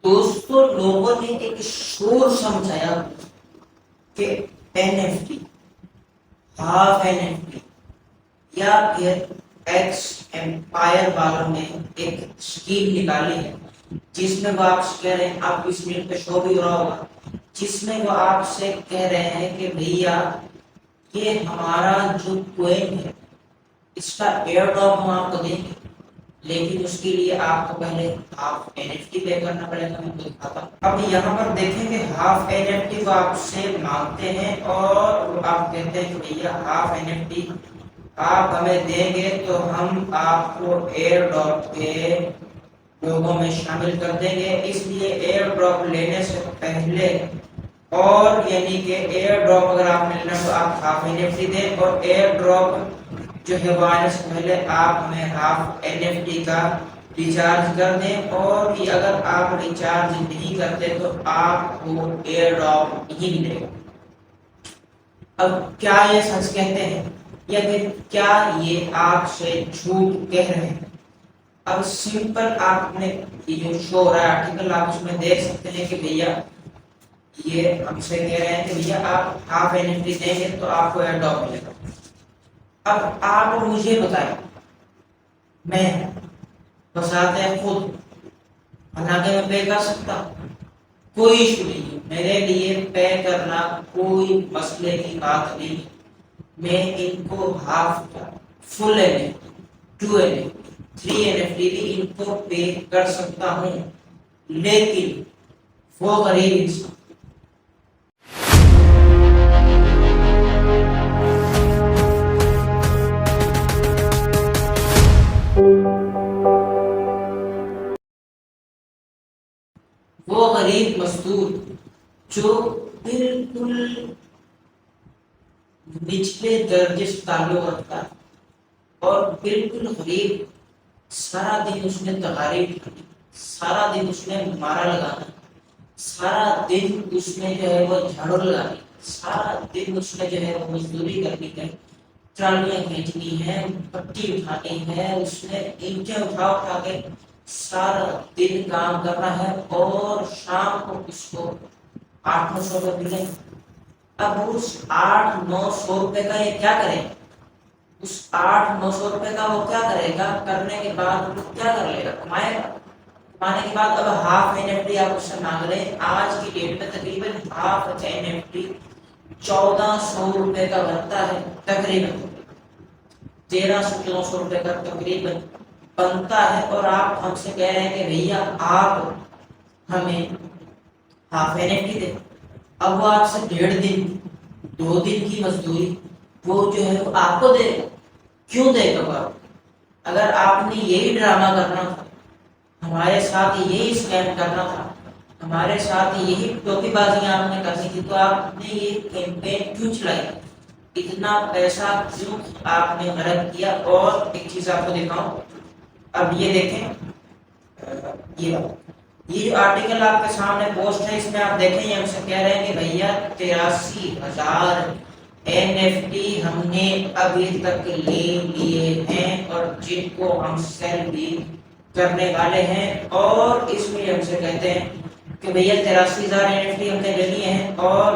دوستوں لوگوں نے ایک شور سمجھایا کہ N F T, half N F T یا پھر ایکس ایمپائر والوں نے ایک اسکیم نکالی ہے جس میں وہ آپ سے کہہ رہے ہیں، آپ 20 منٹ پہ شو بھی ہو رہا ہوگا، جس میں وہ آپ سے کہہ رہے ہیں کہ بھیا یہ ہمارا جو کوئن ہے اس کا ایئر ڈراپ ہم آپ کو دیں گے، لیکن اس کے لیے آپ کو پہلے ہاف این ایف ٹی پے کرنا پڑے گا۔ میں تو دکھاتا ہوں، اب یہاں پر دیکھیں کہ ہاف این ایف ٹی وہ آپ سے مانگتے ہیں اور آپ کہتے ہیں کہ بھیا ہاف این ایف ٹی آپ ہمیں دیں گے تو ہم آپ کو ایئر ڈراپ کے لوگوں میں شامل کر دیں گے۔ اس لیے ایئر ڈراپ لینے سے پہلے اور یعنی کہ ایئر ڈراپ اگر آپ نے لینا تو آپ ہاف این ایف ٹی دیں، اور ایئر ڈراپ جو ہے وہ آنے سے پہلے آپ ہمیں ہاف این ایف ٹی کا ریچارج کر دیں، اور یہ اگر آپ ریچارج نہیں کرتے تو آپ کو ایئر ڈراپ نہیں ملے گا۔ اب کیا یہ سچ کہتے ہیں یا پھر کیا یہ آپ سے جھوٹ کہہ رہے ہیں؟ اب سمپل آپ نے یہ جو شو ہو رہا ہے آرٹیکل، آپ اس میں دیکھ سکتے ہیں کہ بھیا یہ ہم سے کہہ رہے ہیں کہ بھیا آپ ہاف این ایف ٹی دیں گے تو آپ کو ایئر ڈراپ ملے گا۔ اب آپ مجھے بتائیں، میں بساتے ہیں خود حالانکہ میں پے کر سکتا ہوں، کوئی ایشو نہیں ہے میرے لیے، پے کرنا کوئی مسئلے کی بات نہیں۔ میں ان کو ہاف کا full N F 2 N F 3 N F T بھی ان کو پے کر سکتا ہوں، لیکن وہ غریب انسان وہ غریب مزدور جو بالکل نچلے درجے سے تعلق رکھتا ہے اور بالکل غریب، سارا دن اس نے تغاری اٹھانی، سارا دن اس نے مارا لگانا، سارا دن اس نے جو ہے وہ جھاڑو لگانی، سارا دن اس نے جو ہے وہ مزدوری کرنی ہے، ٹرالیاں کھینچنی ہے، پٹی اٹھانی ہے، اس نے اینٹیں اٹھا کے سارا دن کام کرنا ہے، اور شام کو اس کو 800-900 روپے ملیں۔ اب اس 800-900 روپے کا یہ کیا کرے؟ اس 800-900 روپے کا وہ کیا کرے گا؟ کرنے کے بعد وہ کیا کر لے گا؟ کمائے گا۔ کمانے کے بعد اب ہاف این ایف ٹی آپ اس سے مانگ رہے ہیں، آج کی ڈیٹ میں تقریباً ہاف این ایف ٹی 1400 روپے کا بنتا ہے، تقریباً 1300-1400 روپے کا تقریباً بنتا ہے، اور آپ ہم سے کہہ رہے ہیں کہ بھیا آپ ہمیں ہاف این ایف ٹی دیں۔ اب وہ آپ سے 1.5 دن 2 دن کی مزدوری وہ جو ہے وہ آپ کو دے گا، کیوں دے گا؟ اگر آپ نے یہی ڈرامہ کرنا تھا، ہمارے ساتھ یہی اسکیم کرنا تھا، ہمارے ساتھ یہی ٹوپی بازیاں آپ نے کرنی تھی، تو آپ نے یہ کیمپین کیوں چلائی؟ اتنا پیسہ کیوں آپ نے خرچ کیا؟ اور ایک چیز آپ کو دکھاؤں، اب یہ دیکھیں، یہ جو آرٹیکل آپ کے سامنے پوسٹ ہے، اس میں آپ دیکھیں یہ ہم سے کہہ رہے ہیں کہ بھیا 83,000 این ایف ٹی ہم نے ابھی تک لے لیے ہیں، اور جن کو ہم سیل بھی کرنے والے ہیں، اور اس میں ہم سے کہتے ہیں کہ بھیا 83,000 این ایف ٹی ہم نے لے لیے ہیں، اور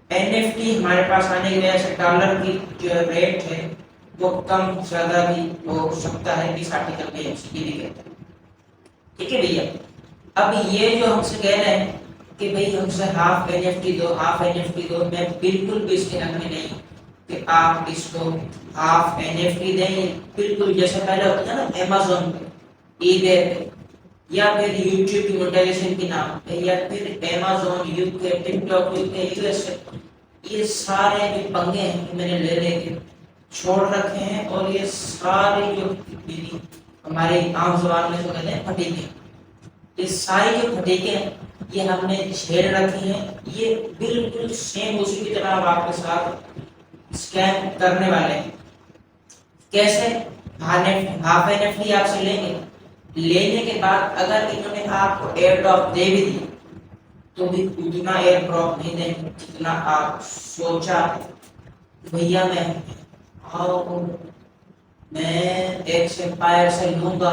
این ایف ٹی ہمارے پاس آنے کی وجہ سے ڈالر کی جو ریٹ ہے وہ کم زیادہ بھی ہو سکتا ہے، اس آرٹیکل میں ہم سے یہ کہتے ہیں۔ ٹھیک ہے بھیا، اب یہ جو ہم سے کہہ رہے ہیں کہ بھئی ہم سے ہاف این ایف ٹی دو، ہاف این ایف ٹی دو، میں بالکل بھی اس کے حق میں نہیں کہ آپ اس کو ہاف این ایف ٹی دیں، بالکل جیسے پہلے ہوتا ہے نا امیزون پہ، ای بے پہ، یا پھر یوٹیوب کی موٹائزیشن کے نام پہ، یا پھر امیزون یو کے، ٹک ٹاک یو کے، یو ایس اے، یہ سارے جو پنگے ہیں میں نے لے لے کے چھوڑ رکھے ہیں، اور یہ سارے جو ہمارے عام زبان میں جو کہتے ہیں پھٹیکے، یہ ساری جو پھٹیکے ہیں یہ ہم نے چھیڑ رکھی ہیں، یہ بالکل سیم اسی کی طرح ہم آپ کے ساتھ اسکیم کرنے والے ہیں۔ کیسے؟ ہاف این ایف ٹی آپ سے لیں گے، لینے کے بعد اگر انہوں نے آپ کو ایئر ڈراپ دے بھی دی تو بھی اتنا ایئر ڈراپ نہیں دیں گے جتنا آپ سوچا بھیا میں ایکس ایمپائر سے لوں گا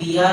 PR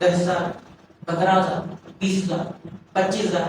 10,000, 15,000, 20,000, 25,000